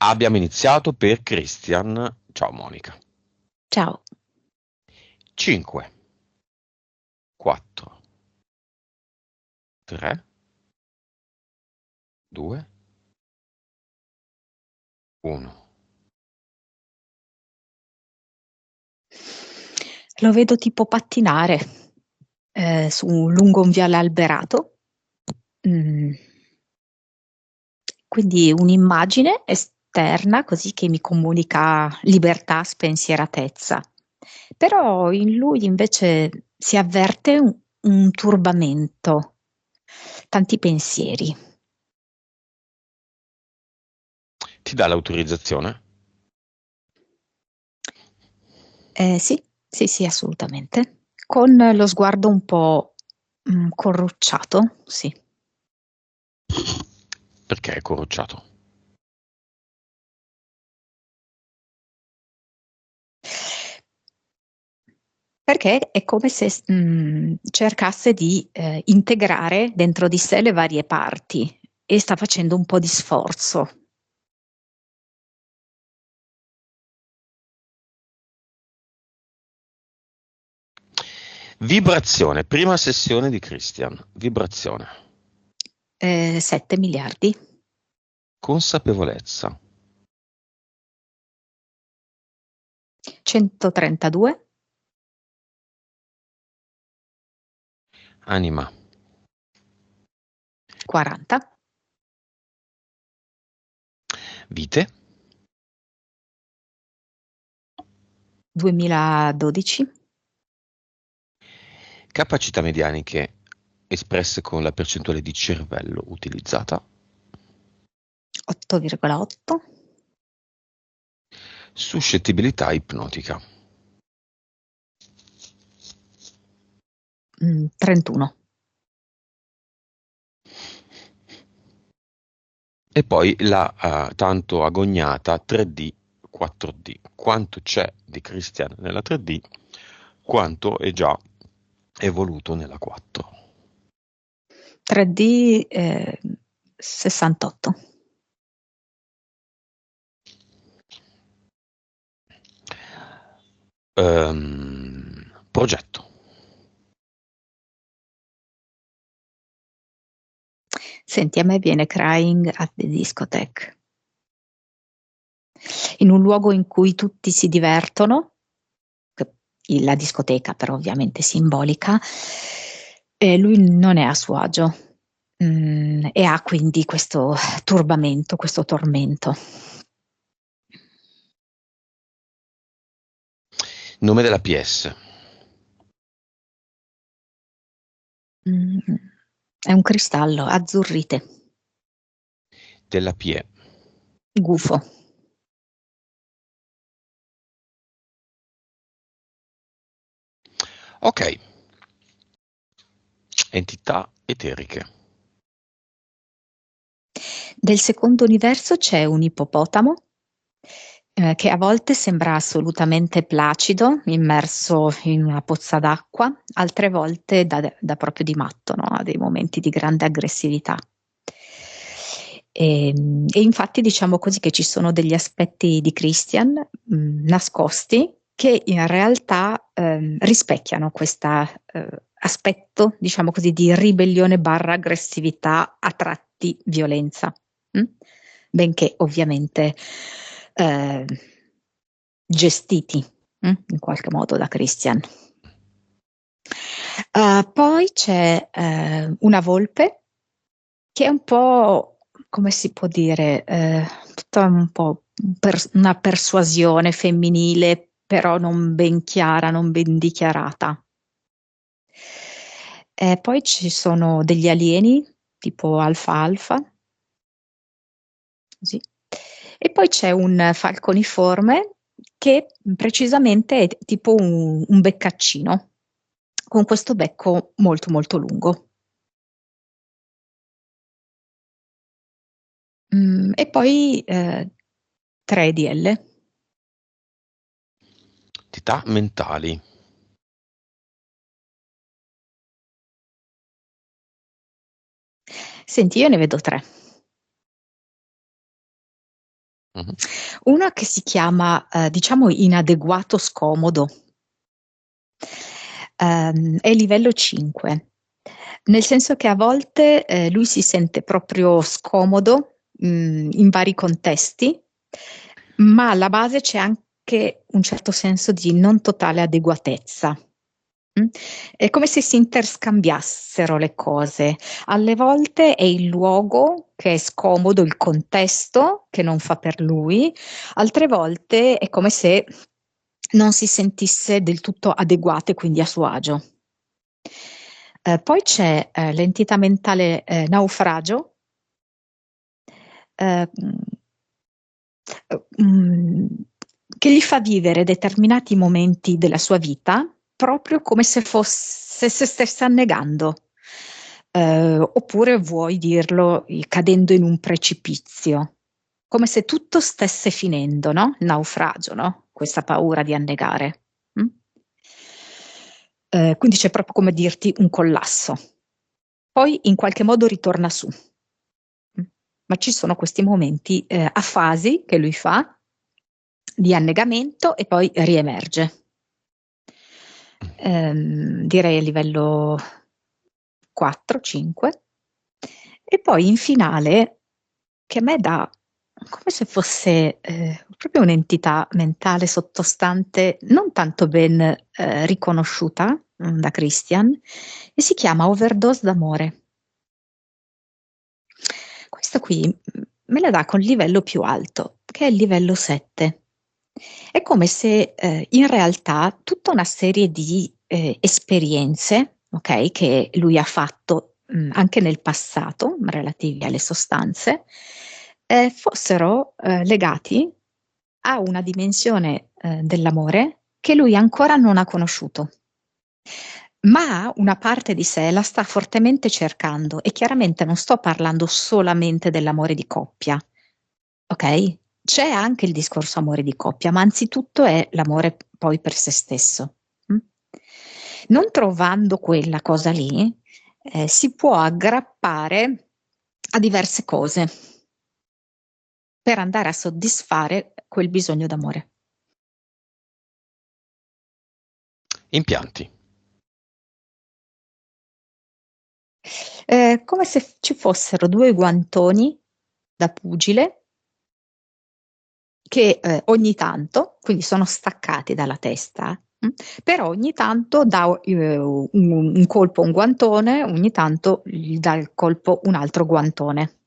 Abbiamo iniziato per Christian. Ciao Monica. Ciao. 5, 4, 3, 2, 1. Lo vedo tipo pattinare lungo un viale alberato. Mm, Quindi un'immagine esterna così che mi comunica libertà, spensieratezza. Però in lui invece si avverte un turbamento, tanti pensieri. Ti dà l'autorizzazione? Sì, sì, sì, assolutamente. Con lo sguardo un po' corrucciato, sì. Perché è corrucciato? Perché è come se cercasse di integrare dentro di sé le varie parti e sta facendo un po' di sforzo. Vibrazione, prima sessione di Christian. Vibrazione. 7 miliardi, Consapevolezza. 132, Anima. 40, Vite. 2012, Capacità medianiche espresse con la percentuale di cervello utilizzata. 8,8, Suscettibilità ipnotica. 31. E poi la tanto agognata 3D, 4D. Quanto c'è di Christian nella 3D, quanto è già evoluto nella 4. 3D 68. Progetto. Senti, a me viene Crying at the Discotheque. In un luogo in cui tutti si divertono, la discoteca però ovviamente simbolica, e lui non è a suo agio, e ha quindi questo turbamento, questo tormento. Nome della PS. Mm, È un cristallo azzurrite, Della PE. gufo. Ok. Entità eteriche. Del secondo universo c'è un ippopotamo che a volte sembra assolutamente placido, immerso in una pozza d'acqua, altre volte da proprio di matto, no? Ha dei momenti di grande aggressività. E infatti diciamo così che ci sono degli aspetti di Christian nascosti che in realtà rispecchiano questo aspetto, diciamo così, di ribellione barra aggressività, a tratti violenza. mm? Benché ovviamente eh, gestiti in qualche modo da Christian. Poi c'è una volpe che è un po', come si può dire, tutta un po' una persuasione femminile, però non ben chiara, non ben dichiarata. Poi ci sono degli alieni, tipo Alfa Alfa, così. E poi c'è un falconiforme che precisamente è tipo un beccaccino, con questo becco molto molto lungo. E poi 3 DL. Entità mentali. Senti, io ne vedo 3. Mhm. Una che si chiama, diciamo, inadeguato scomodo. È livello 5, nel senso che a volte lui si sente proprio scomodo in vari contesti, ma alla base c'è anche un certo senso di non totale adeguatezza. È come se si interscambiassero le cose. Alle volte è il luogo che è scomodo, il contesto che non fa per lui, altre volte è come se non si sentisse del tutto adeguato e quindi a suo agio. Poi c'è l'entità mentale naufragio, eh, mm, che gli fa vivere determinati momenti della sua vita proprio come se fosse se stesse annegando. Oppure vuoi dirlo cadendo in un precipizio, come se tutto stesse finendo, no? Il naufragio, no? Questa paura di annegare. Mm? Quindi c'è proprio come dirti un collasso. Poi in qualche modo ritorna su. Mm. Ma ci sono questi momenti a fasi che lui fa di annegamento e poi riemerge. Direi a livello 4, 5. E poi in finale, che a me dà come se fosse proprio un'entità mentale sottostante, non tanto ben riconosciuta da Christian, e si chiama overdose d'amore. Questo qui me la dà con il livello più alto, che è il livello 7. È come se in realtà tutta una serie di esperienze, ok, che lui ha fatto anche nel passato, relativi alle sostanze, fossero legati a una dimensione dell'amore che lui ancora non ha conosciuto. Ma una parte di sé la sta fortemente cercando e chiaramente non sto parlando solamente dell'amore di coppia, ok? C'è anche il discorso amore di coppia, ma anzitutto è l'amore poi per se stesso. Mm? Non trovando quella cosa lì, si può aggrappare a diverse cose per andare a soddisfare quel bisogno d'amore. Impianti. Come se ci fossero due guantoni da pugile che ogni tanto, quindi sono staccati dalla testa, però ogni tanto dà un colpo a un guantone, ogni tanto gli dà il colpo un altro guantone.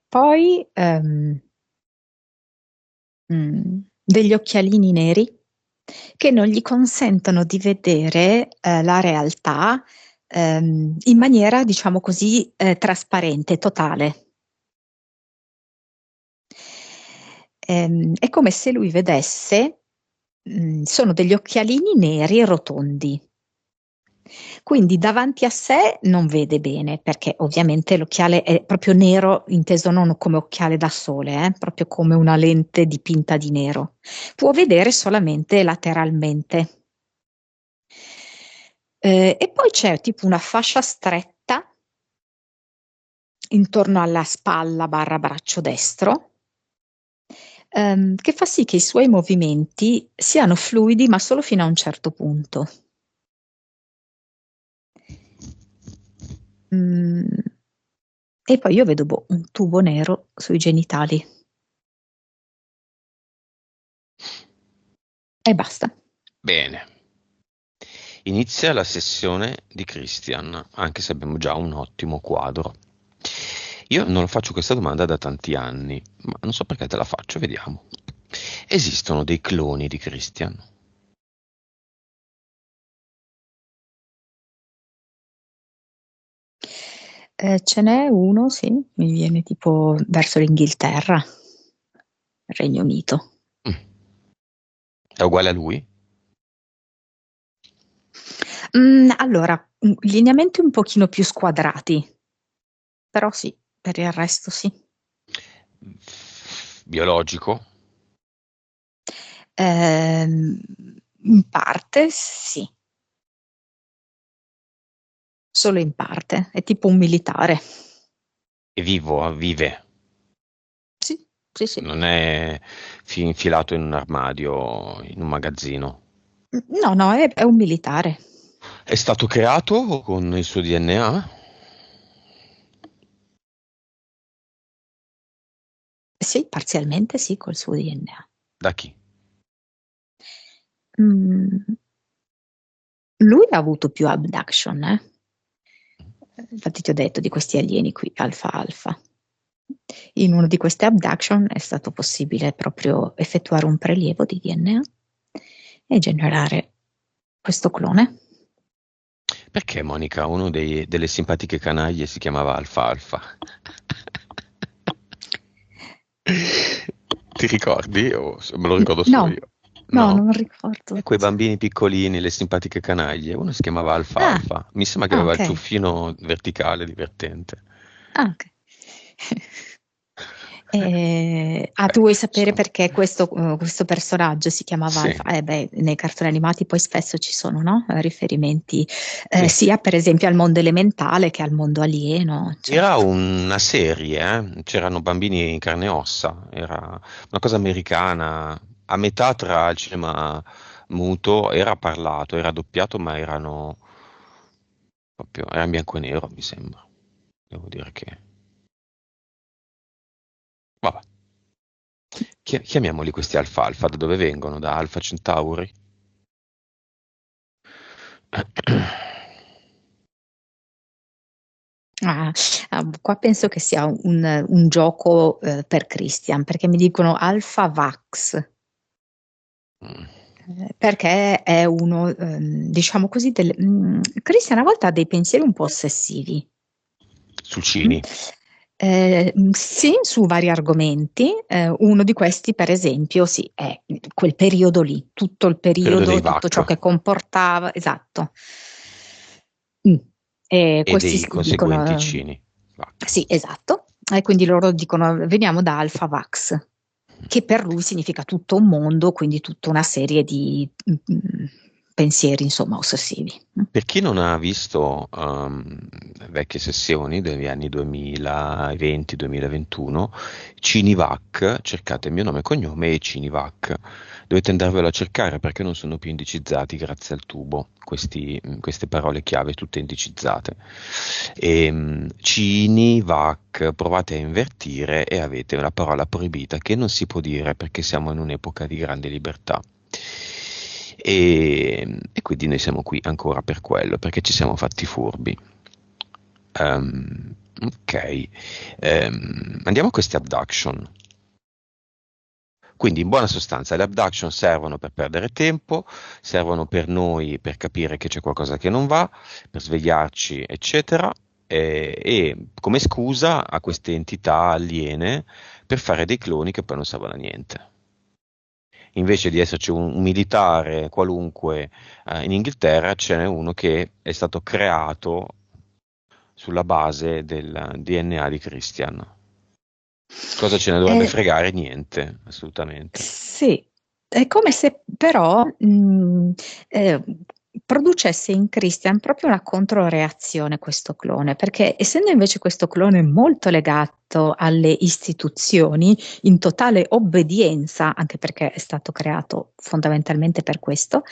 Poi degli occhialini neri che non gli consentono di vedere la realtà in maniera, diciamo così, trasparente, totale. È come se lui vedesse, sono degli occhialini neri e rotondi. Quindi davanti a sé non vede bene, perché ovviamente l'occhiale è proprio nero, inteso non come occhiale da sole, proprio come una lente dipinta di nero. Può vedere solamente lateralmente. E poi c'è tipo una fascia stretta intorno alla spalla barra braccio destro, che fa sì che i suoi movimenti siano fluidi, ma solo fino a un certo punto. E poi io vedo un tubo nero sui genitali. E basta. Bene. Inizia la sessione di Christian, anche se abbiamo già un ottimo quadro. Io non faccio questa domanda da tanti anni, ma non so perché te la faccio, vediamo. Esistono dei cloni di Christian? Ce n'è uno, sì, mi viene tipo verso l'Inghilterra, Regno Unito. Mm. È uguale a lui? Allora, lineamenti un pochino più squadrati, però sì, per il resto sì. Biologico? Ehm, In parte sì, solo in parte, è tipo un militare. È vivo, vive. sì, sì. non è infilato in un armadio, in un magazzino. No, no, è un militare. È stato creato con il suo DNA? Sì, parzialmente sì, col suo DNA. Da chi? Mm, lui ha avuto più abduction, eh? Infatti ti ho detto di questi alieni qui, Alfa Alfa. In uno di queste abduction è stato possibile proprio effettuare un prelievo di DNA e generare questo clone. Perché Monica, uno delle simpatiche canaglie si chiamava Alfa Alfa? Ti ricordi? O me lo ricordo solo No, io? no, No? non E ricordo. quei bambini piccolini, le simpatiche canaglie, uno si chiamava Alfa Ah, Alfa. Mi sembra che ah, aveva il ok. ciuffino verticale divertente. Ah, ok. Tu vuoi sapere Insomma, perché questo personaggio si chiamava sì, Alfa? Beh, nei cartoni animati poi spesso ci sono, no? Riferimenti sì. sia per esempio al mondo elementale che al mondo alieno, Era certo. una serie, c'erano bambini in carne e ossa, era una cosa americana, a metà tra il cinema muto, era parlato, era doppiato, ma era in bianco e nero, mi sembra. Devo dire che, vabbè, chiamiamoli questi Alfa Alfa, da dove vengono? Da Alfa Centauri? Ah, qua penso che sia un gioco per Christian, perché mi dicono Alpha Vax. Mm. Perché è uno, diciamo così, Christian a volte ha dei pensieri un po' ossessivi. Mm. Sulcini, Sì, su vari argomenti. Uno di questi, per esempio, sì, è quel periodo lì, tutto il periodo periodo, dei tutto ciò VAC che comportava, esatto. Mm. E e questi dei conseguenti dicono, cini. VAC. sì, esatto. E quindi loro dicono, veniamo da Alpha Vax, che per lui significa tutto un mondo, quindi tutta una serie di pensieri, insomma, ossessivi. Per chi non ha visto vecchie sessioni degli anni 2020-2021, Cinivac, cercate il mio nome e cognome e Cinivac. Dovete andarvelo a cercare perché non sono più indicizzati grazie al tubo, queste parole chiave tutte indicizzate. Cinivac, provate a invertire e avete una parola proibita che non si può dire perché siamo in un'epoca di grande libertà. E quindi noi siamo qui ancora per quello, perché ci siamo fatti furbi. Ok. Andiamo a queste abduction. Quindi, in buona sostanza, le abduction servono per perdere tempo, servono per noi per capire che c'è qualcosa che non va, per svegliarci, eccetera, e come scusa a queste entità aliene per fare dei cloni che poi non servono a niente. Invece di esserci un militare qualunque in Inghilterra, ce n'è uno che è stato creato sulla base del DNA di Christian. Cosa ce ne dovrebbe Eh, fregare? Niente, assolutamente. sì, è come se però eh, producesse in Christian proprio una controreazione questo clone, perché essendo invece questo clone molto legato alle istituzioni, in totale obbedienza, anche perché è stato creato fondamentalmente per questo,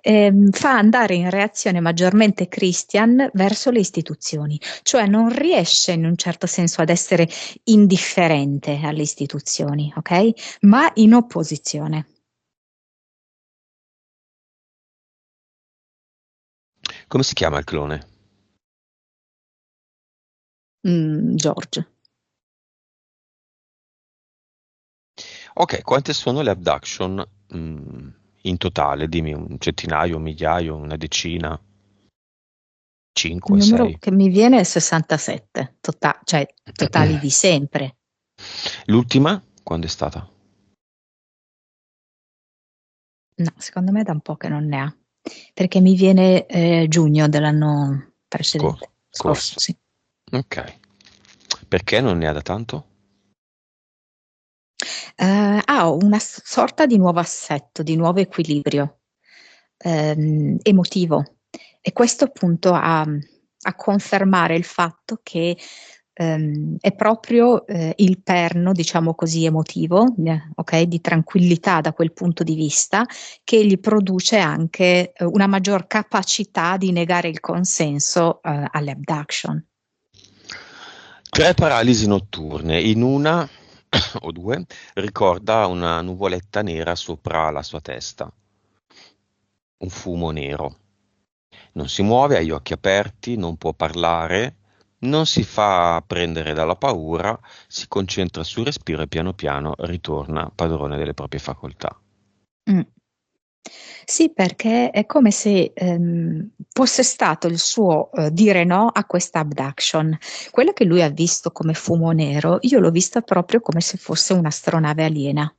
fa andare in reazione maggiormente Christian verso le istituzioni, cioè non riesce in un certo senso ad essere indifferente alle istituzioni, ok? Ma in opposizione. Come si chiama il clone? George. Ok, quante sono le abduction in totale? Dimmi un centinaio, un migliaio, una decina, Il 5, numero 6. che mi viene è 67, cioè totali di sempre. L'ultima, quando è stata? No, secondo me da un po' che non ne ha, perché mi viene giugno dell'anno precedente, scorso, Scorso. sì. Ok. Perché non ne ha da tanto? Ha una sorta di nuovo assetto, di nuovo equilibrio emotivo e questo appunto a confermare il fatto che è proprio il perno, diciamo così, emotivo, ok, di tranquillità da quel punto di vista, che gli produce anche una maggior capacità di negare il consenso alle abduction. 3 paralisi notturne, in una o 2 ricorda una nuvoletta nera sopra la sua testa, un fumo nero. Non si muove, ha gli occhi aperti, non può parlare, non si fa prendere dalla paura, si concentra sul respiro e piano piano ritorna padrone delle proprie facoltà. Mm. Sì, perché è come se fosse stato il suo dire no a questa abduction. Quella che lui ha visto come fumo nero, io l'ho vista proprio come se fosse un'astronave aliena.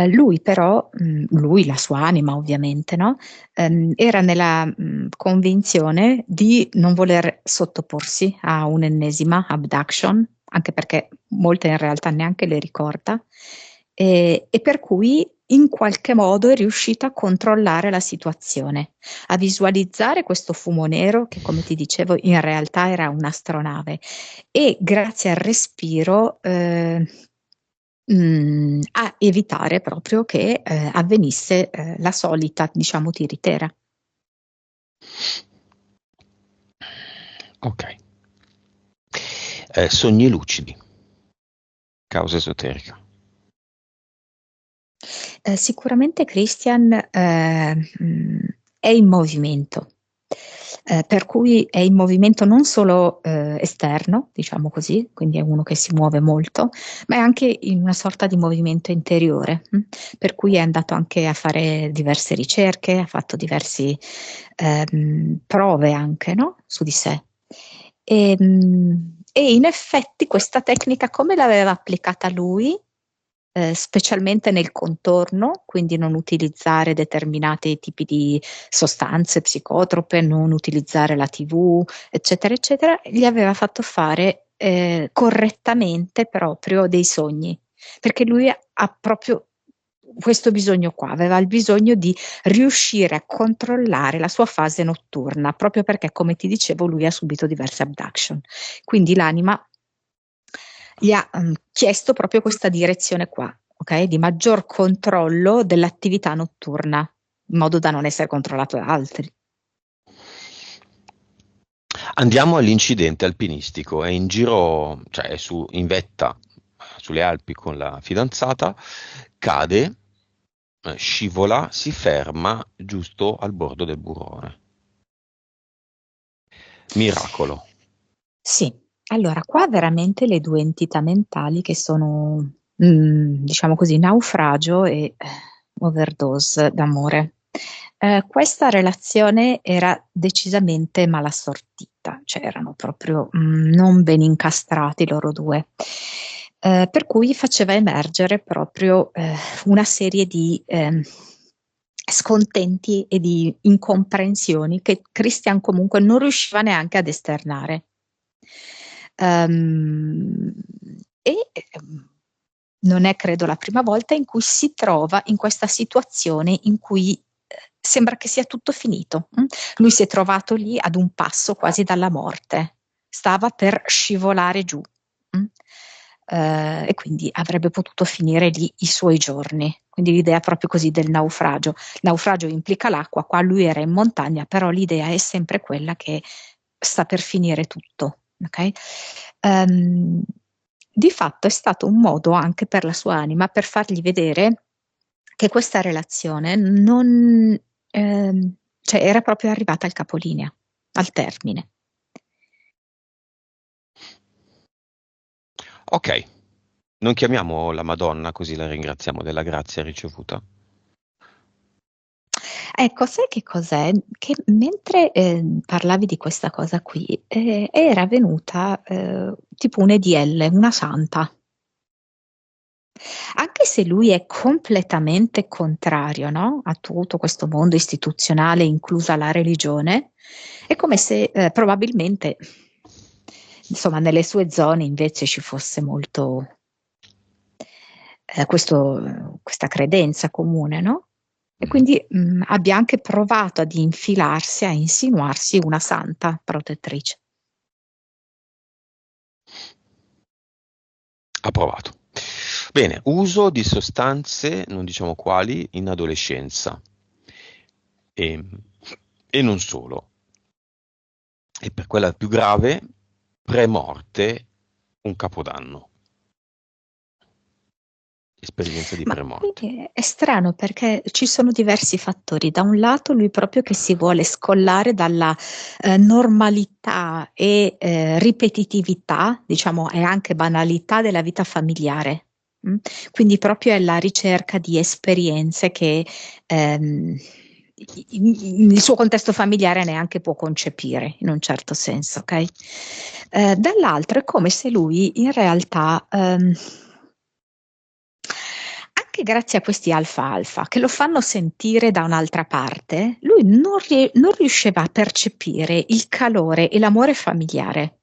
Lui però, lui, la sua anima ovviamente, no? Era nella convinzione di non voler sottoporsi a un'ennesima abduction, anche perché molte in realtà neanche le ricorda, e per cui in qualche modo è riuscita a controllare la situazione, a visualizzare questo fumo nero che, come ti dicevo, in realtà era un'astronave, e grazie al respiro a evitare proprio che avvenisse la solita, diciamo, tiritera. Ok. Sogni lucidi, causa esoterica. Sicuramente Christian è in movimento, per cui è in movimento non solo esterno, diciamo così, quindi è uno che si muove molto, ma è anche in una sorta di movimento interiore, per cui è andato anche a fare diverse ricerche, ha fatto diverse prove anche, no? Su di sé. E in effetti questa tecnica come l'aveva applicata lui? Specialmente nel contorno, quindi non utilizzare determinati tipi di sostanze psicotrope, non utilizzare la TV, eccetera, eccetera, gli aveva fatto fare correttamente proprio dei sogni, perché lui ha proprio questo bisogno qua, aveva il bisogno di riuscire a controllare la sua fase notturna, proprio perché, come ti dicevo, lui ha subito diverse abduction. Quindi l'anima gli ha chiesto proprio questa direzione qua, ok? Di maggior controllo dell'attività notturna, in modo da non essere controllato da altri. Andiamo all'incidente alpinistico, è in giro, cioè è in vetta sulle Alpi con la fidanzata, cade, scivola, si ferma giusto al bordo del burrone. Miracolo. Sì, allora qua veramente le due entità mentali che sono, diciamo così, naufragio e overdose d'amore. Questa relazione era decisamente malassortita, cioè erano proprio non ben incastrati loro due. Per cui faceva emergere proprio una serie di scontenti e di incomprensioni che Christian comunque non riusciva neanche ad esternare. Um, e non è credo la prima volta in cui si trova in questa situazione in cui sembra che sia tutto finito. Lui si è trovato lì ad un passo quasi dalla morte, stava per scivolare giù. E quindi avrebbe potuto finire lì i suoi giorni. Quindi l'idea proprio così del naufragio. Il naufragio implica l'acqua, qua lui era in montagna, però l'idea è sempre quella che sta per finire tutto. Okay? Di fatto è stato un modo anche per la sua anima per fargli vedere che questa relazione non, cioè era proprio arrivata al capolinea, al termine. Ok, non chiamiamo la Madonna così la ringraziamo della grazia ricevuta. Ecco, sai che cos'è? Che mentre parlavi di questa cosa qui, era venuta tipo un EDL, una santa. Anche se lui è completamente contrario, no? A tutto questo mondo istituzionale, inclusa la religione, è come se probabilmente, insomma, nelle sue zone invece ci fosse molto questa credenza comune, no? E Mhm. quindi abbia anche provato ad infilarsi, a insinuarsi una santa protettrice. Approvato. Bene, uso di sostanze, non diciamo quali, in adolescenza. E, e non solo. E per quella più grave, pre-morte, un capodanno. Esperienza di Ma qui pre-morte. è strano perché ci sono diversi fattori. Da un lato lui proprio che si vuole scollare dalla normalità e ripetitività, diciamo, e anche banalità della vita familiare. Mm? Quindi proprio è la ricerca di esperienze che il suo contesto familiare neanche può concepire, in un certo senso, ok? Dall'altro è come se lui in realtà anche grazie a questi alfa-alfa che lo fanno sentire da un'altra parte, lui non riusciva a percepire il calore e l'amore familiare.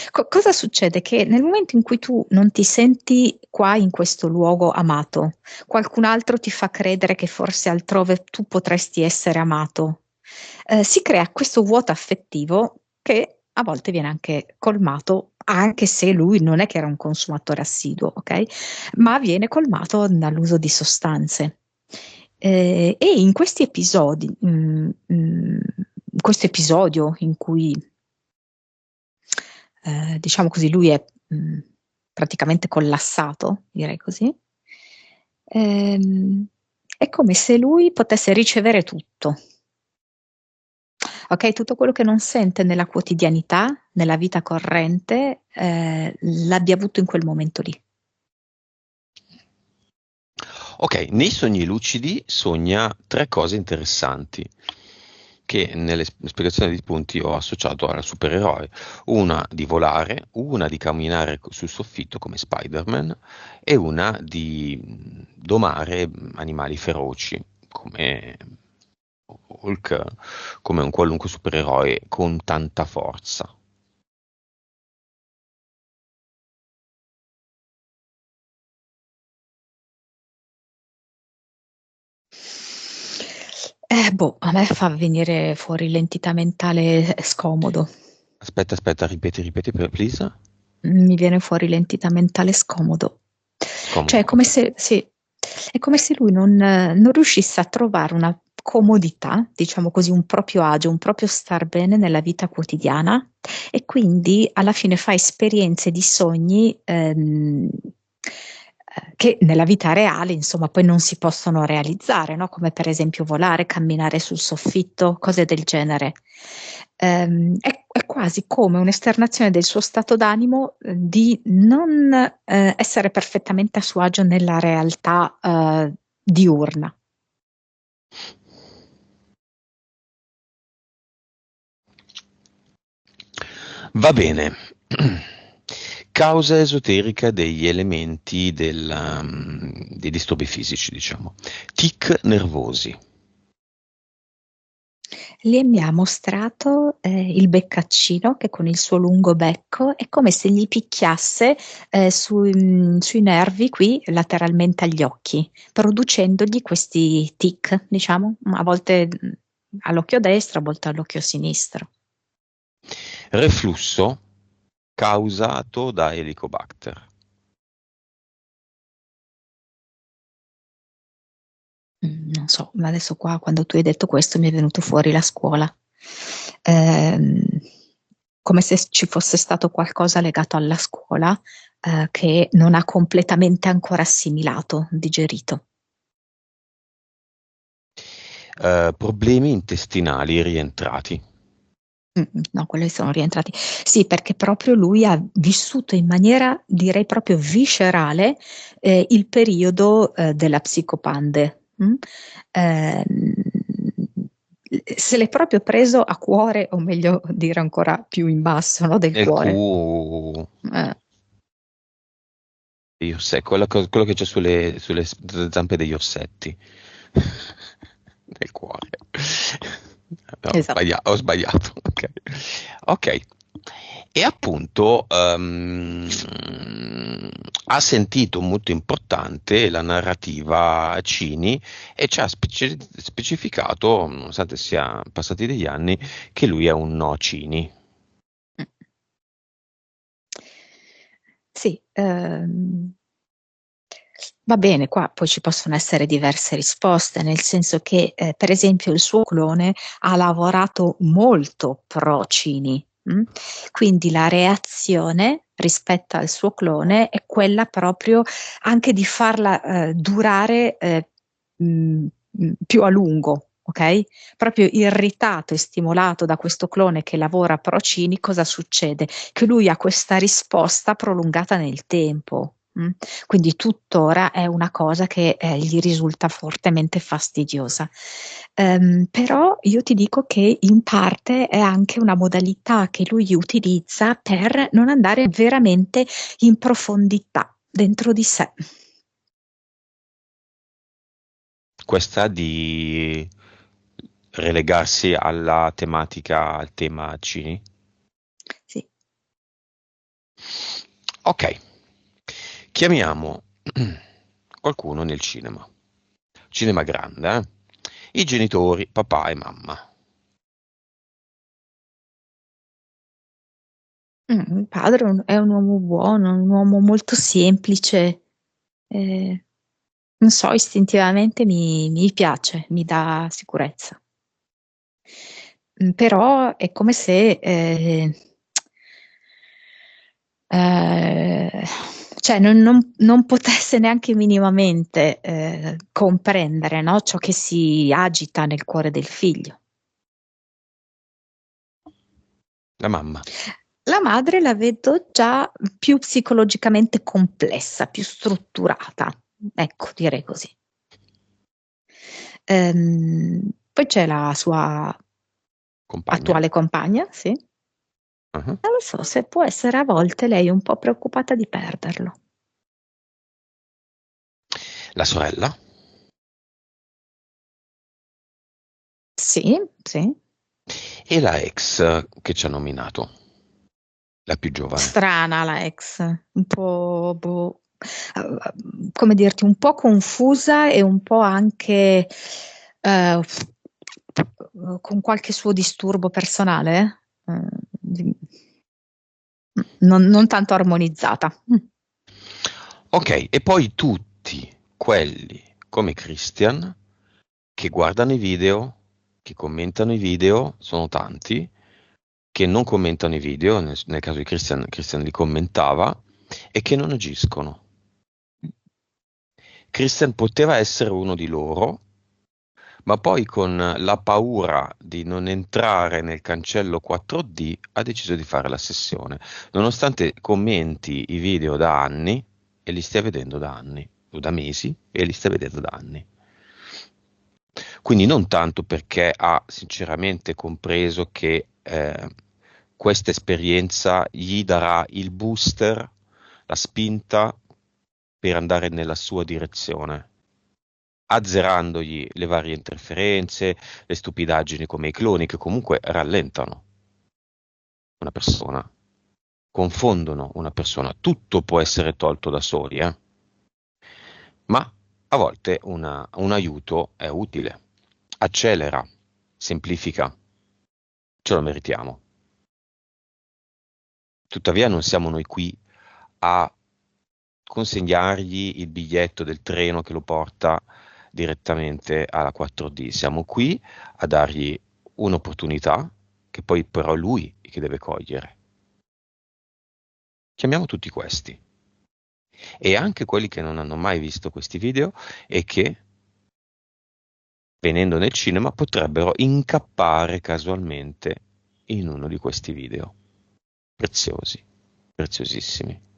Cosa succede? Che nel momento in cui tu non ti senti qua in questo luogo amato, qualcun altro ti fa credere che forse altrove tu potresti essere amato, si crea questo vuoto affettivo che a volte viene anche colmato, anche se lui non è che era un consumatore assiduo, ok? Ma viene colmato dall'uso di sostanze. E in questi episodi, in questo episodio in cui diciamo così, lui è praticamente collassato, direi così. È come se lui potesse ricevere tutto, ok? Tutto quello che non sente nella quotidianità, nella vita corrente, l'abbia avuto in quel momento lì. Ok, nei sogni lucidi sogna tre cose interessanti che nelle spiegazioni di punti ho associato al supereroe. Una di volare, una di camminare sul soffitto come Spider-Man e una di domare animali feroci come Hulk, come un qualunque supereroe con tanta forza. Boh, a me fa venire fuori l'entità mentale scomodo. Aspetta, ripeti, please. Mi viene fuori l'entità mentale scomodo. Cioè, Scomodo, è come ok. se, sì, è come se lui non riuscisse a trovare una comodità, diciamo così, un proprio agio, un proprio star bene nella vita quotidiana e quindi alla fine fa esperienze di sogni che nella vita reale, insomma, poi non si possono realizzare, no? Come per esempio volare, camminare sul soffitto, cose del genere. È quasi come un'esternazione del suo stato d'animo di non essere perfettamente a suo agio nella realtà diurna. Va bene. Causa esoterica degli elementi dei disturbi fisici, diciamo. Tic nervosi. Lì mi ha mostrato il beccaccino che con il suo lungo becco è come se gli picchiasse sui nervi qui lateralmente agli occhi, producendogli questi tic, diciamo, a volte all'occhio destro, a volte all'occhio sinistro. Reflusso causato da Helicobacter. Non so, ma adesso qua quando tu hai detto questo mi è venuto fuori la scuola. Ehm, Come se ci fosse stato qualcosa legato alla scuola, che non ha completamente ancora assimilato, digerito. Problemi intestinali rientrati. No, quelli sono rientrati. Sì, perché proprio lui ha vissuto in maniera, direi proprio viscerale, il periodo, della psicopande. Ehm, Se l'è proprio preso a cuore, o meglio dire ancora più in basso, no, del Nel cuore. Eh, quello che c'è sulle zampe degli orsetti. Nel cuore. No, esatto. ho sbagliato. Ok. Ok. E appunto ha sentito molto importante la narrativa Cini e ci ha specificato, nonostante sia passati degli anni, che lui è un no Cini. Sì, va bene, qua poi ci possono essere diverse risposte, nel senso che, per esempio, il suo clone ha lavorato molto pro Cini, quindi la reazione rispetto al suo clone è quella proprio anche di farla durare più a lungo, ok? Proprio irritato e stimolato da questo clone che lavora pro Cini, cosa succede? Che lui ha questa risposta prolungata nel tempo. Quindi tuttora è una cosa che gli risulta fortemente fastidiosa. Però io ti dico che in parte è anche una modalità che lui utilizza per non andare veramente in profondità dentro di sé. Questa di relegarsi alla tematica, al tema Cini. Sì. Ok, chiamiamo qualcuno nel cinema. Cinema grande, eh? I genitori, papà e mamma. Il padre è un uomo buono, un uomo molto semplice. eh, Non so, istintivamente mi piace, mi dà sicurezza. Però è come se eh, cioè non potesse neanche minimamente comprendere, no, ciò che si agita nel cuore del figlio. La mamma. La madre la vedo già più psicologicamente complessa, più strutturata, ecco, direi così. Poi c'è la sua Compagna. attuale compagna, sì. Uh-huh. Non lo so, se può essere a volte lei un po' preoccupata di perderlo. La sorella. Sì, sì. E la ex che ci ha nominato, la più giovane. Strana la ex, un po', boh, come dirti, un po' confusa e un po' anche con qualche suo disturbo personale, non tanto armonizzata. Ok, e poi tutti quelli come Christian che guardano i video, che commentano i video, sono tanti, che non commentano i video, nel caso di Christian, Christian li commentava, e che non agiscono. Christian poteva essere uno di loro, ma poi con la paura di non entrare nel cancello 4D ha deciso di fare la sessione, nonostante commenti i video da anni e li stia vedendo da anni, o da mesi, e li stia vedendo da anni. Quindi non tanto perché ha sinceramente compreso che questa esperienza gli darà il booster, la spinta per andare nella sua direzione, azzerandogli le varie interferenze, le stupidaggini come i cloni che comunque rallentano una persona, confondono una persona. Tutto può essere tolto da soli, ma a volte un aiuto è utile, accelera, semplifica, ce lo meritiamo. Tuttavia non siamo noi qui a consegnargli il biglietto del treno che lo porta direttamente alla 4D. Siamo qui a dargli un'opportunità che poi però è lui che deve cogliere. Chiamiamo tutti questi e anche quelli che non hanno mai visto questi video e che venendo nel cinema potrebbero incappare casualmente in uno di questi video. Preziosi, preziosissimi.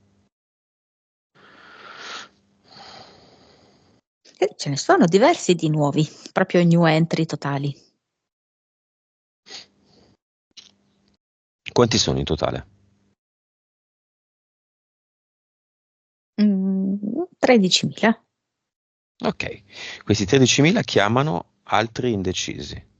Ce ne sono diversi di nuovi, proprio new entry totali. Quanti sono in totale? 13.000. Ok, questi 13.000 chiamano altri indecisi.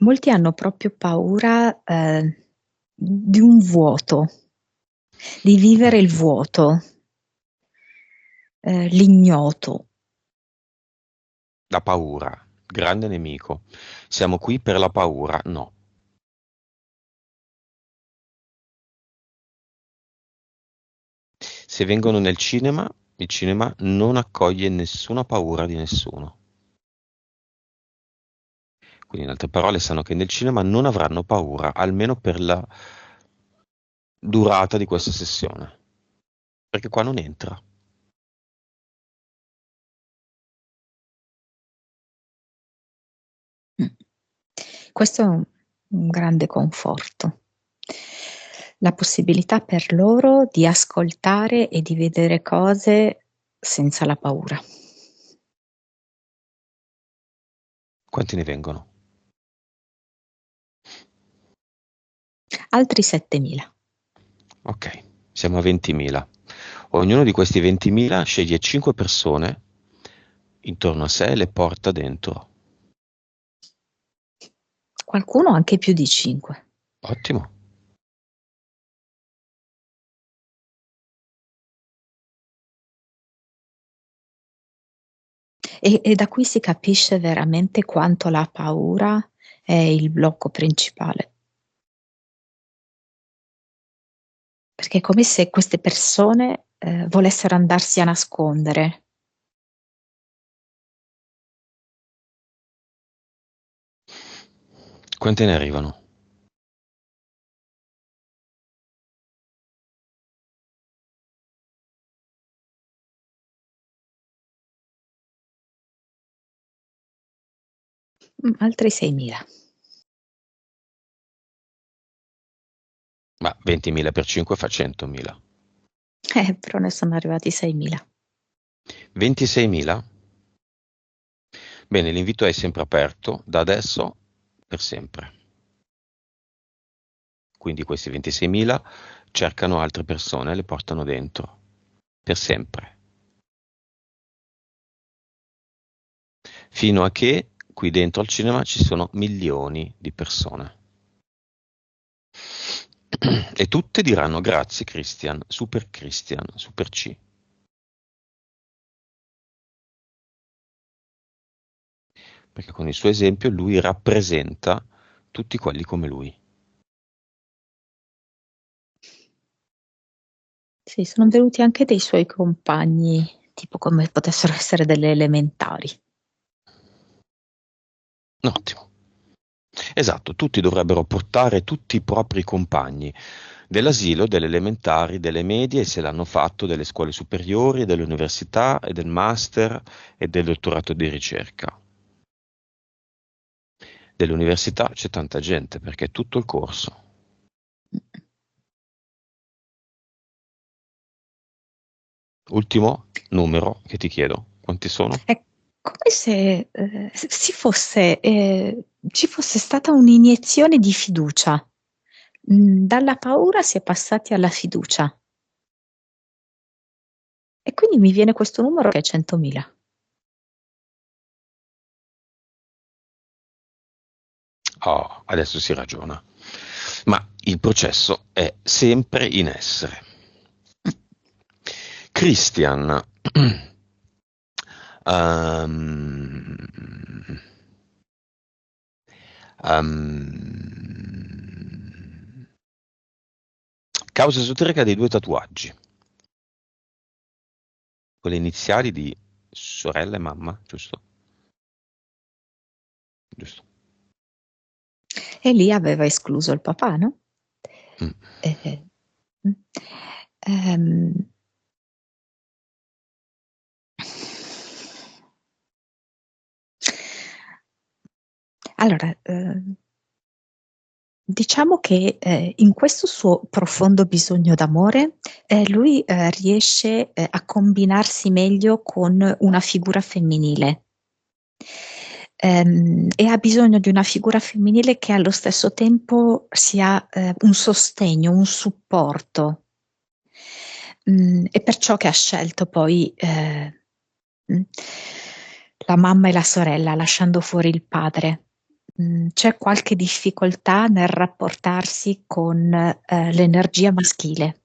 Molti hanno proprio paura di un vuoto, di vivere il vuoto, l'ignoto. La paura, grande nemico. Siamo qui per la paura? No. Se vengono nel cinema, il cinema non accoglie nessuna paura di nessuno. Quindi in altre parole sanno che nel cinema non avranno paura, almeno per la durata di questa sessione, perché qua non entra. Mm. Questo è un grande conforto. La possibilità per loro di ascoltare e di vedere cose senza la paura. Quanti ne vengono? Altri 7.000. Ok, siamo a 20.000. Ognuno di questi 20.000 sceglie 5 persone intorno a sé e le porta dentro. Qualcuno anche più di 5. Ottimo. E da qui si capisce veramente quanto la paura è il blocco principale. Perché è come se queste persone volessero andarsi a nascondere. Quante ne arrivano? Altri 6.000. Ma 20.000 per 5 fa 100.000. Però ne sono arrivati 6.000. 26.000? Bene, l'invito è sempre aperto, da adesso per sempre. Quindi questi 26.000 cercano altre persone e le portano dentro, per sempre. Fino a che qui dentro al cinema ci sono milioni di persone. E tutte diranno grazie Christian, super C. Perché con il suo esempio lui rappresenta tutti quelli come lui. Sì, sono venuti anche dei suoi compagni, tipo come potessero essere delle elementari. Ottimo. Esatto, tutti dovrebbero portare tutti i propri compagni dell'asilo, delle elementari, delle medie, e se l'hanno fatto, delle scuole superiori, delle università e del master e del dottorato di ricerca. Dell'università c'è tanta gente perché è tutto il corso. Ultimo numero che ti chiedo, quanti sono? È come se ci fosse stata un'iniezione di fiducia. Dalla paura si è passati alla fiducia. E quindi mi viene questo numero che è 100.000. Oh, adesso si ragiona. Ma il processo è sempre in essere. Christian, ehm, ehm, causa esoterica dei 2 tatuaggi, con le iniziali di sorella e mamma, giusto? Giusto. E lì aveva escluso il papà, no? Mm. Eh, mm. Ehm, allora, diciamo che in questo suo profondo bisogno d'amore, lui riesce a combinarsi meglio con una figura femminile. E ha bisogno di una figura femminile che allo stesso tempo sia un sostegno, un supporto. È perciò che ha scelto poi mm, la mamma e la sorella, lasciando fuori il padre. C'è qualche difficoltà nel rapportarsi con l'energia maschile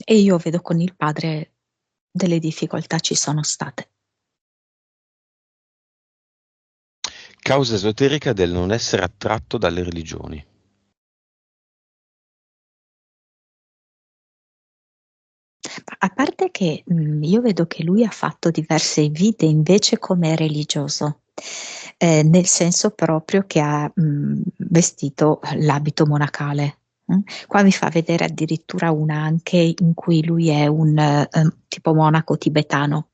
e io vedo con il padre delle difficoltà ci sono state. Causa esoterica del non essere attratto dalle religioni. A parte che io vedo che lui ha fatto diverse vite invece come religioso, nel senso proprio che ha vestito l'abito monacale. Qua mi fa vedere addirittura una anche in cui lui è un tipo monaco tibetano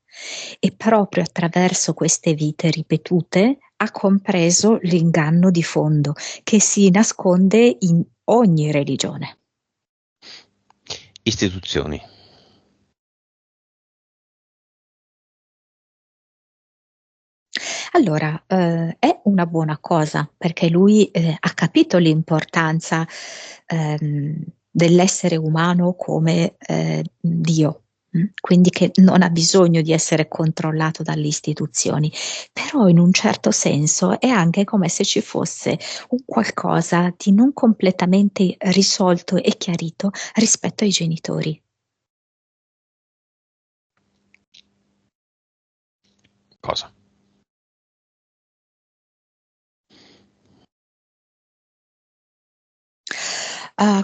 e proprio attraverso queste vite ripetute ha compreso l'inganno di fondo che si nasconde in ogni religione. Istituzioni. Allora, è una buona cosa perché lui ha capito l'importanza dell'essere umano come Dio, quindi che non ha bisogno di essere controllato dalle istituzioni, però in un certo senso è anche come se ci fosse un qualcosa di non completamente risolto e chiarito rispetto ai genitori. Cosa?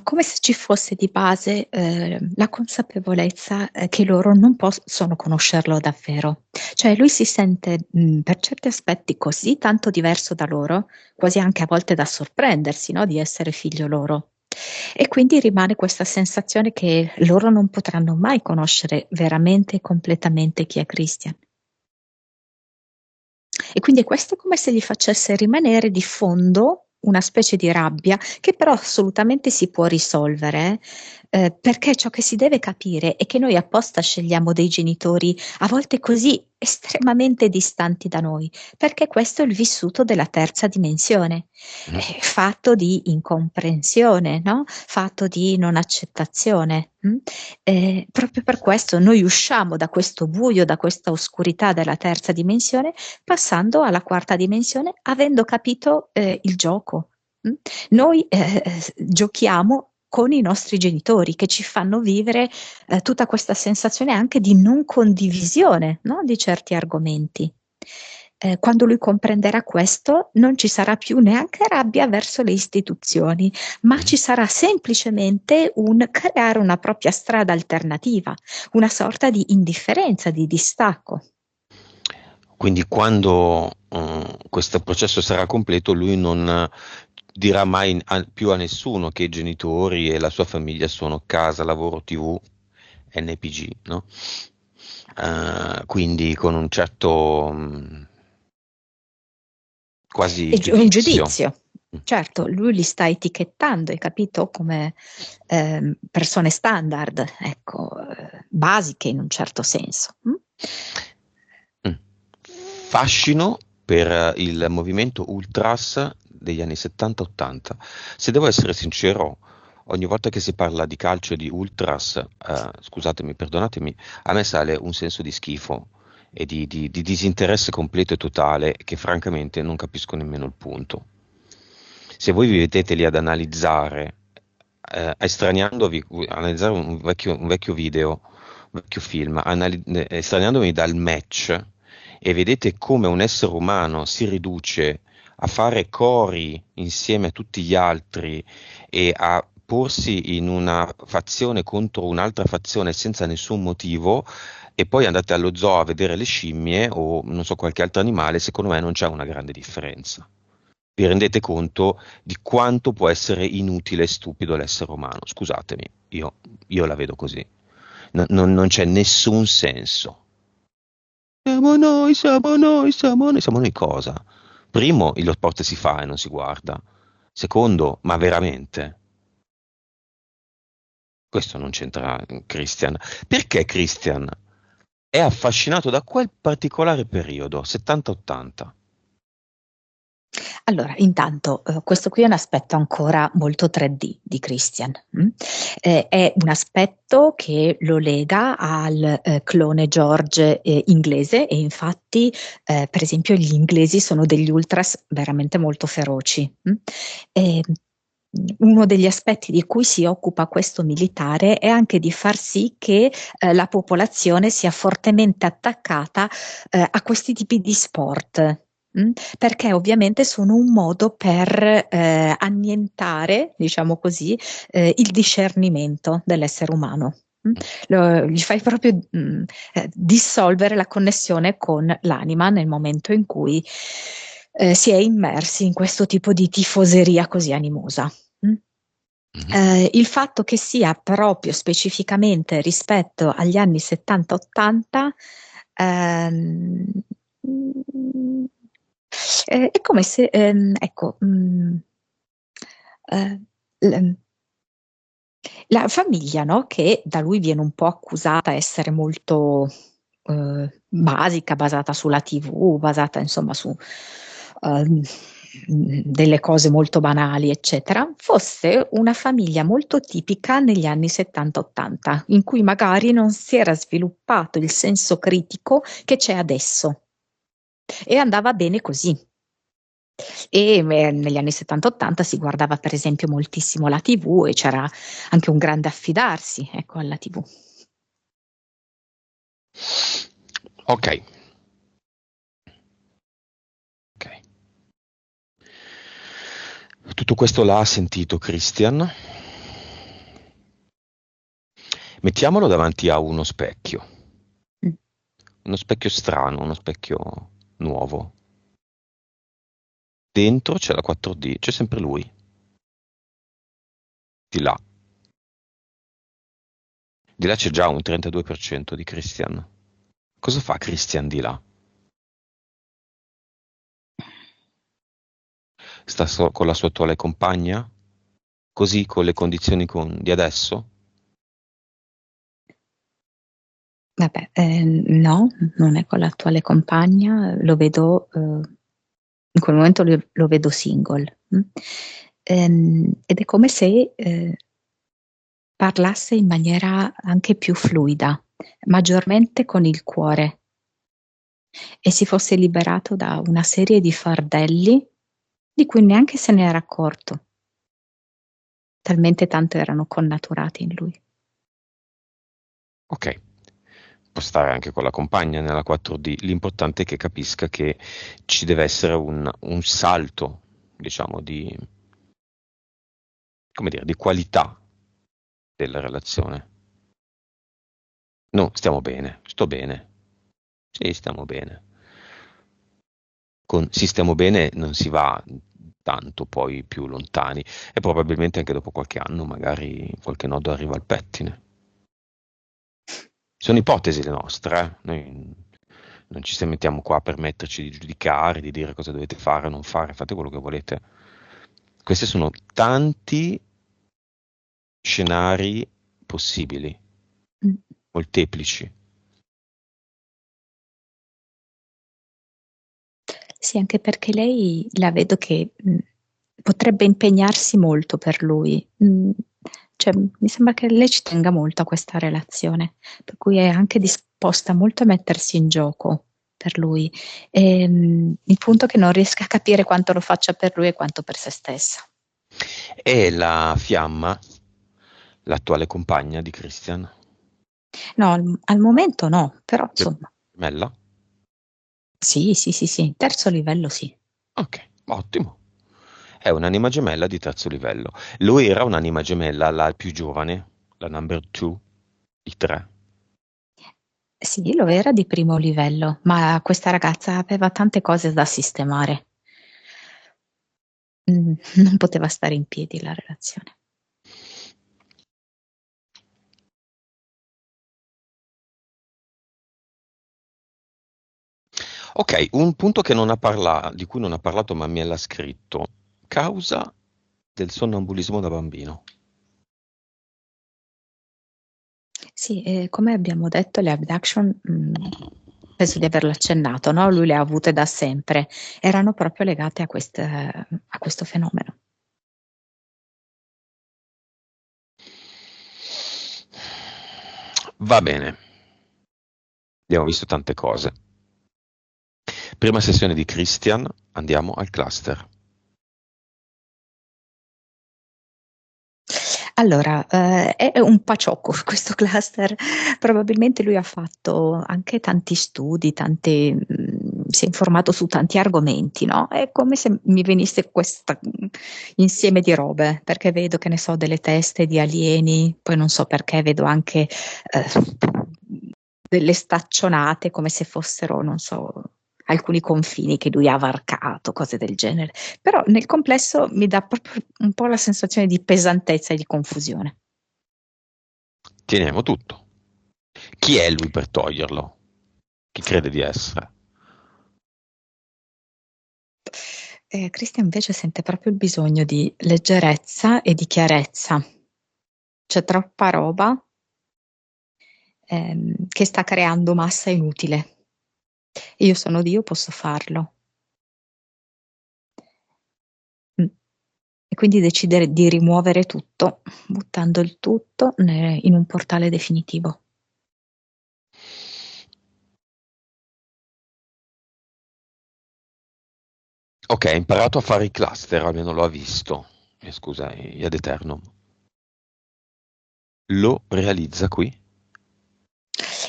Come se ci fosse di base, la consapevolezza, che loro non possono conoscerlo davvero. Cioè lui si sente, per certi aspetti così tanto diverso da loro, quasi anche a volte da sorprendersi, no, di essere figlio loro. E quindi rimane questa sensazione che loro non potranno mai conoscere veramente e completamente chi è Christian. E quindi questo è come se gli facesse rimanere di fondo una specie di rabbia che però assolutamente si può risolvere, perché ciò che si deve capire è che noi apposta scegliamo dei genitori a volte così estremamente distanti da noi, perché questo è il vissuto della terza dimensione, Mm. fatto di incomprensione, no? Fatto di non accettazione. Proprio per questo noi usciamo da questo buio, da questa oscurità della terza dimensione passando alla quarta dimensione avendo capito il gioco. Noi giochiamo con i nostri genitori che ci fanno vivere tutta questa sensazione anche di non condivisione, no? Di certi argomenti. Quando lui comprenderà questo, non ci sarà più neanche rabbia verso le istituzioni, ma Mm. ci sarà semplicemente un creare una propria strada alternativa, una sorta di indifferenza, di distacco. Quindi quando questo processo sarà completo, lui non dirà mai più a nessuno che i genitori e la sua famiglia sono casa, lavoro, TV, NPG, no? Quindi con un certo quasi E un giudizio. giudizio. Mm. Certo, lui li sta etichettando, hai capito, come persone standard, ecco, basiche in un certo senso. Mm. Fascino per il movimento ultras degli anni 70-80. Se devo essere sincero, ogni volta che si parla di calcio e di ultras, scusatemi, perdonatemi, a me sale un senso di schifo e di disinteresse completo e totale che francamente non capisco nemmeno il punto. Se voi vi vedete lì ad analizzare, estraniandovi, analizzare un vecchio video, un vecchio film, estraniandovi dal match e vedete come un essere umano si riduce a fare cori insieme a tutti gli altri e a porsi in una fazione contro un'altra fazione senza nessun motivo e poi andate allo zoo a vedere le scimmie o non so qualche altro animale, secondo me non c'è una grande differenza. Vi rendete conto di quanto può essere inutile e stupido l'essere umano? Scusatemi, io la vedo così. Non c'è nessun senso. Siamo noi, siamo noi, siamo noi, siamo noi cosa? Primo, lo sport si fa e non si guarda. Secondo, ma veramente? Questo non c'entra Christian. Perché Christian è affascinato da quel particolare periodo, 70-80? Allora, intanto, questo qui è un aspetto ancora molto 3D di Christian, è un aspetto che lo lega al, clone George, inglese e infatti, per esempio gli inglesi sono degli ultras veramente molto feroci, ehm, uno degli aspetti di cui si occupa questo militare è anche di far sì che, la popolazione sia fortemente attaccata, a questi tipi di sport. Perché ovviamente sono un modo per annientare, diciamo così, il discernimento dell'essere umano. Gli fai proprio dissolvere la connessione con l'anima nel momento in cui si è immersi in questo tipo di tifoseria così animosa. Il fatto che sia proprio specificamente rispetto agli anni 70-80 è come se, ecco, la famiglia, no? Che da lui viene un po' accusata essere molto basica, basata sulla TV, basata insomma su delle cose molto banali, eccetera, fosse una famiglia molto tipica negli anni 70-80, in cui magari non si era sviluppato il senso critico che c'è adesso. E andava bene così. E negli anni 70-80 si guardava per esempio moltissimo la TV e c'era anche un grande affidarsi, ecco, alla TV. Ok. Tutto questo l'ha sentito Christian. Mettiamolo davanti a uno specchio. Uno specchio strano, uno specchio nuovo. Dentro c'è la 4D, c'è sempre lui. Di là. Di là c'è già un 32% di Christian. Cosa fa Christian di là? Sta con la sua attuale compagna? Così con le condizioni di adesso? Vabbè, no, non è con l'attuale compagna, lo vedo, in quel momento lo vedo single. Ed è come se parlasse in maniera anche più fluida, maggiormente con il cuore, e si fosse liberato da una serie di fardelli di cui neanche se ne era accorto, talmente tanto erano connaturati in lui. Ok, può stare anche con la compagna nella 4D, l'importante è che capisca che ci deve essere un salto, diciamo, come dire, di qualità della relazione. No, stiamo bene, sto bene. Sì, stiamo bene. Con sì, stiamo bene non si va tanto poi più lontani e probabilmente anche dopo qualche anno magari qualche nodo arriva al pettine. Sono ipotesi le nostre, eh? Noi non ci mettiamo qua per metterci di giudicare, di dire cosa dovete fare o non fare, fate quello che volete. Questi sono tanti scenari possibili, molteplici. Sì, anche perché lei la vedo che potrebbe impegnarsi molto per lui. Cioè, mi sembra che lei ci tenga molto a questa relazione, per cui è anche disposta molto a mettersi in gioco per lui. Il punto è che non riesca a capire quanto lo faccia per lui e quanto per se stessa. E la fiamma, l'attuale compagna di Christian, No, al momento no, però insomma, Mella? sì, sì, sì, sì, terzo livello sì. Ok, ottimo. È un'anima gemella di terzo livello. Lui era un'anima gemella, la più giovane, la number 2, il 3. Sì, lo era di primo livello, ma questa ragazza aveva tante cose da sistemare. Non poteva stare in piedi la relazione. Ok, un punto che di cui non ha parlato ma me l'ha scritto. Causa del sonnambulismo da bambino. Sì, come abbiamo detto, le abduction, penso di averlo accennato, no? Lui le ha avute da sempre, erano proprio legate a questo fenomeno. Va bene, abbiamo visto tante cose. Prima sessione di Christian, andiamo al cluster. Allora, è un paciocco questo cluster, probabilmente lui ha fatto anche tanti studi, si è informato su tanti argomenti, no? È come se mi venisse questo insieme di robe, perché vedo, che ne so, delle teste di alieni, poi non so perché vedo anche delle staccionate come se fossero, non so, alcuni confini che lui ha varcato, cose del genere. Però nel complesso mi dà proprio un po' la sensazione di pesantezza e di confusione. Teniamo tutto. Chi è lui per toglierlo? Chi crede di essere? Christian invece sente proprio il bisogno di leggerezza e di chiarezza. C'è troppa roba che sta creando massa inutile. Io sono Dio, posso farlo. Mm. E quindi decidere di rimuovere tutto, buttando il tutto in un portale definitivo. Ok, ha imparato a fare i cluster, almeno lo ha visto. Scusa, ad Eternum. Lo realizza qui?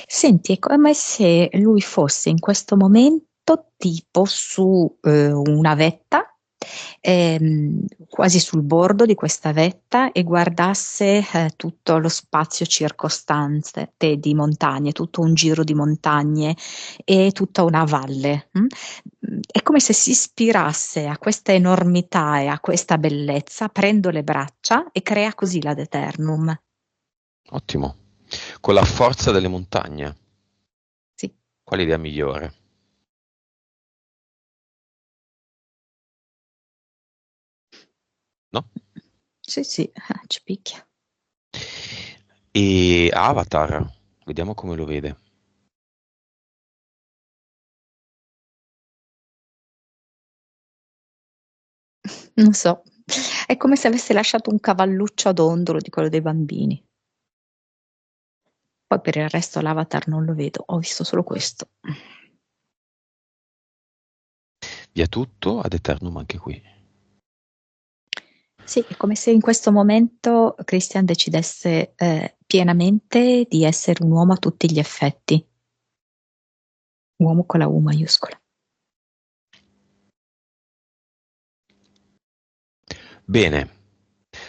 Senti, è come se lui fosse in questo momento tipo su una vetta, quasi sul bordo di questa vetta, e guardasse tutto lo spazio circostante di montagne, tutto un giro di montagne e tutta una valle. È come se si ispirasse a questa enormità e a questa bellezza, prendo le braccia e crea così l'Ad Eternum. Ottimo. Con la forza delle montagne. Sì. Quale idea migliore? No? Sì, sì, ci picchia. E Avatar, vediamo come lo vede. Non so, è come se avesse lasciato un cavalluccio ad ondolo di quello dei bambini. Poi per il resto l'avatar non lo vedo, ho visto solo questo. Via tutto, ad Eternum anche qui. Sì, è come se in questo momento Christian decidesse pienamente di essere un uomo a tutti gli effetti. Uomo con la U maiuscola. Bene,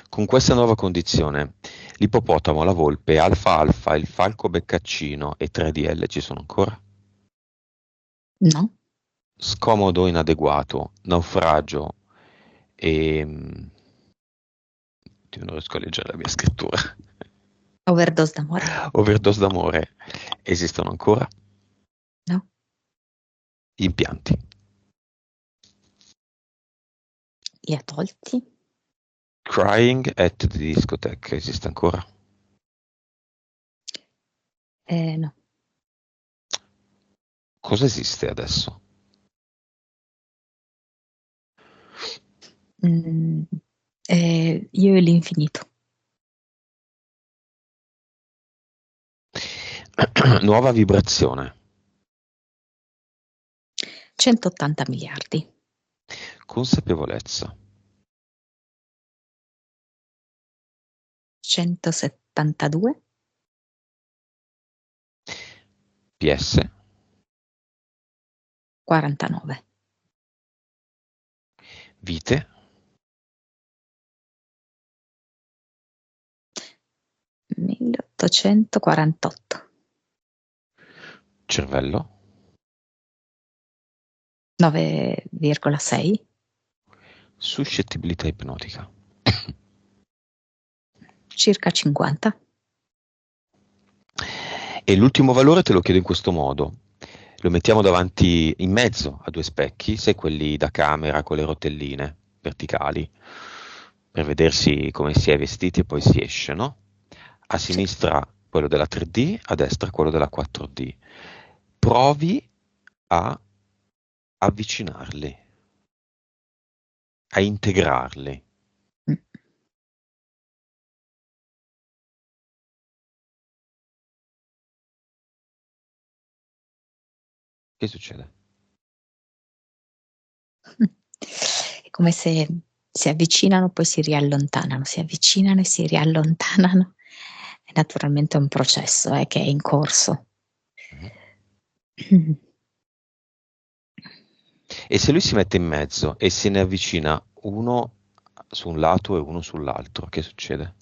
con questa nuova condizione, l'ippopotamo, la volpe, Alfa Alfa, il falco beccaccino e 3DL ci sono ancora? No? Scomodo, inadeguato, naufragio e... Dio, non riesco a leggere la mia scrittura. Overdose d'amore? Overdose d'amore esistono ancora? No? Gli impianti. Li ha tolti? Crying at the discotheque esiste ancora? No. Cosa esiste adesso? Mm, io e l'infinito. Nuova vibrazione. 180 miliardi. Consapevolezza. 172? PS. 49. Vite. 1848. Cervello. 9,6. Suscettibilità ipnotica. Circa 50. E l'ultimo valore te lo chiedo in questo modo. Lo mettiamo davanti in mezzo a due specchi, sai quelli da camera con le rotelline verticali, per vedersi come si è vestiti e poi si esce, no? A Sì. sinistra quello della 3D, a destra quello della 4D. Provi a avvicinarli, a integrarli. Mm. Che succede? È come se si avvicinano, poi si riallontanano, si avvicinano e si riallontanano. È naturalmente un processo che è in corso. Mhm. E se lui si mette in mezzo e se ne avvicina uno su un lato e uno sull'altro, che succede?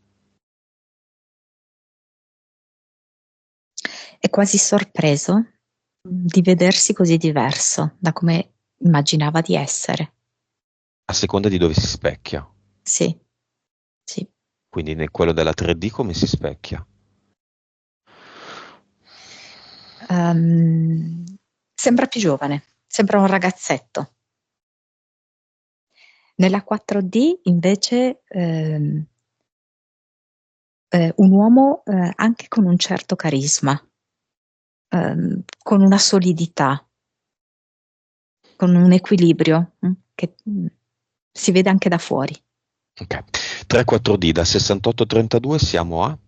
È quasi sorpreso di vedersi così diverso da come immaginava di essere. A seconda di dove si specchia. Sì, sì. Quindi nel quello della 3D come si specchia? Ehm, Sembra più giovane, sembra un ragazzetto. Nella 4D invece un uomo anche con un certo carisma, con una solidità, con un equilibrio che si vede anche da fuori. Ok. 3-4D da 68-32 siamo a?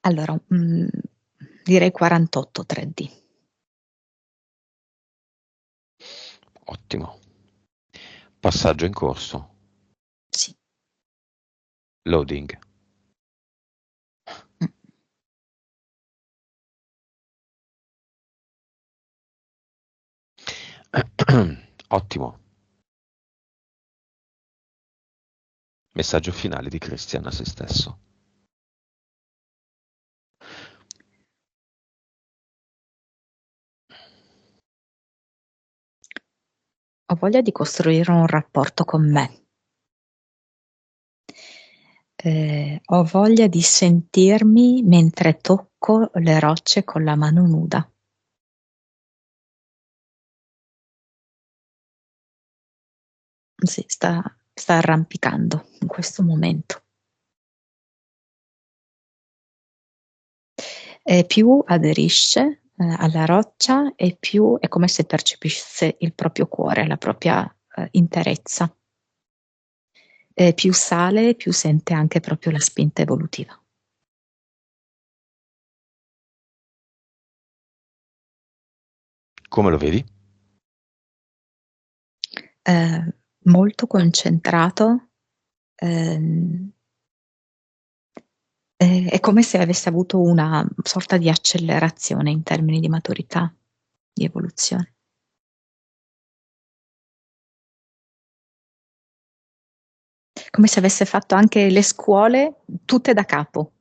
Allora, direi 48 3D. Ottimo. Passaggio in corso. Sì. Loading. Ottimo. Messaggio finale di Christian a se stesso. Ho voglia di costruire un rapporto con me. Ho voglia di sentirmi mentre tocco le rocce con la mano nuda. Sì, sta arrampicando in questo momento. E più aderisce alla roccia e più è come se percepisse il proprio cuore, la propria interezza. Più sale, più sente anche proprio la spinta evolutiva. Come lo vedi? Molto concentrato, ehm, è come se avesse avuto una sorta di accelerazione in termini di maturità, di evoluzione. Come se avesse fatto anche le scuole tutte da capo,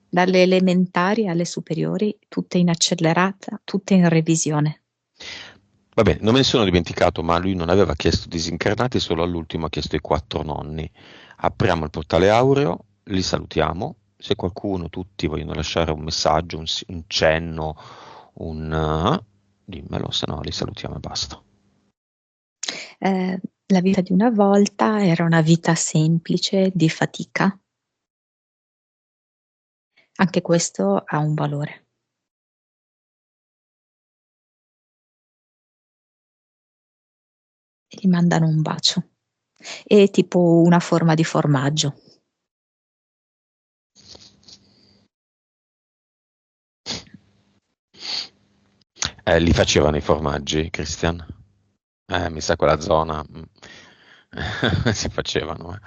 dalle elementari alle superiori, tutte in accelerata, tutte in revisione. Va bene, non me ne sono dimenticato, ma lui non aveva chiesto disincarnati, solo all'ultimo ha chiesto i 4 nonni. Apriamo il portale aureo, li salutiamo. Se qualcuno, tutti vogliono lasciare un messaggio, un cenno, dimmelo, se no li salutiamo e basta. La vita di una volta era una vita semplice, di fatica. Anche questo ha un valore. E gli mandano un bacio. È tipo una forma di formaggio. Li facevano i formaggi, Christian? Mi sa quella zona si facevano.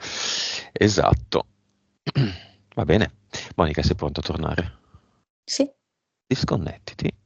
Esatto. Va bene. Monica, sei pronta a tornare? Sì. Disconnettiti.